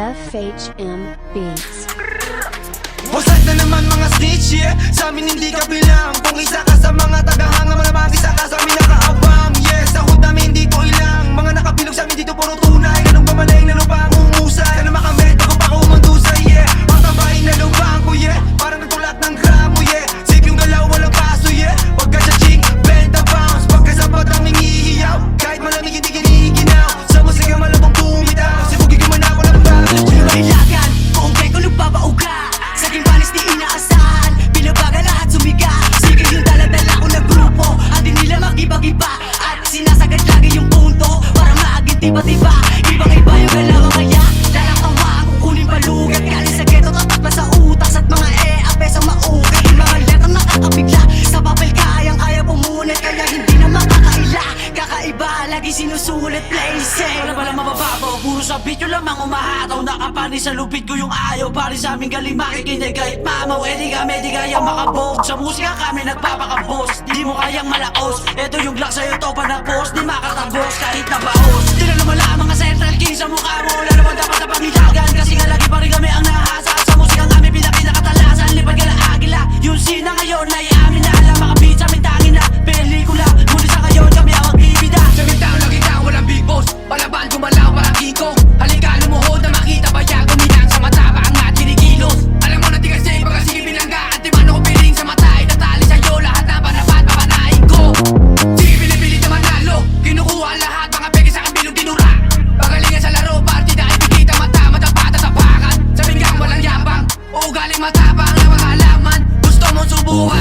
FHM Beats. Wasad na naman mga snitch, yeah. Sa amin hindi ka bilang. Kung isa ka sa mga tagahanga, malamang isa ka sa amin nakaabang. Yes, sa hood namin hindi ko ilang. Mga nakabilog sa amin dito puro tunay. Anong bamaling na lupa ang umusay. Sana makamit ako pa kumandusay, yeah. Pagtabahin na lupa ko, yeah. Parang nagtulak ng gramo, yeah. Safe yung galaw, walang paso, yeah. Pagka sa ching, benta bounce. Pagka sa batang nangihiyaw, kahit malamig hindi kiniginaw. Sa musika malabang bumitaw. Sibugi ko man ako ng bago. Sino ba ilagan? Kung kay ko nagpapauga. Sa aking banis di inaasahan. Binabaga lahat sumiga. Sige yung dala-dala ko na grupo. At di nila mag-iba-iba. At sinasagad lagi yung punto. Para maagin tiba-tiba. Ibang-iba yung galaw kaya lalakawa kung kunin palugat. Galing sa ghetto tapat pa sa utas. At mga apes ang maukit. Yung mga letrang nakakabigla. Sa papel kayang-kaya pumunit. Kaya hindi na makakaila. Kakaiba lagi sinusulit placing. Wala palang mabababaw, puro sa beat yung lamang umahataw. Nakapani sa lupit ko yung ayaw. Pari sa aming galing makikinig kahit mamaw. Eh di kami di kayang makabog. Sa musika kami nagpapakabos. Di mo kayang malaos. Eto yung glock sa'yo to pa na post. Di makatagos kahit na baos. Di na naman lang mga central king sa mukha mo. Wala naman dapat na pamilagan. Kasi nga lagi pa rin kami ang nahasa. Sa musika kami pinakatalasan. Lipad ka na agila. Yung sina ngayon ay amin na alam. Mga beats amin tangin na pelikula. Muli sa ngayon kami ang magbibida. Sa bitaw lagi tayo walang big boss. Palaban gumalaw parang King Kong. Halika lumuhod na makita ba ya guminang sa mata ba ang nga kinikilos. Alam mo na di kasi baka sige bilangga. At di man ako piling sa mata. Itatali sa'yo lahat na panapat papanain ko. Sige pinipilit na manalo. Kinukuha lahat mga peke sa kabilong tinura. Pagalingan sa laro partida ay bigita mata. Matapat at tapakan. Sa binggang walang yabang. O galing matapang na mga halaman. Gusto mong subukan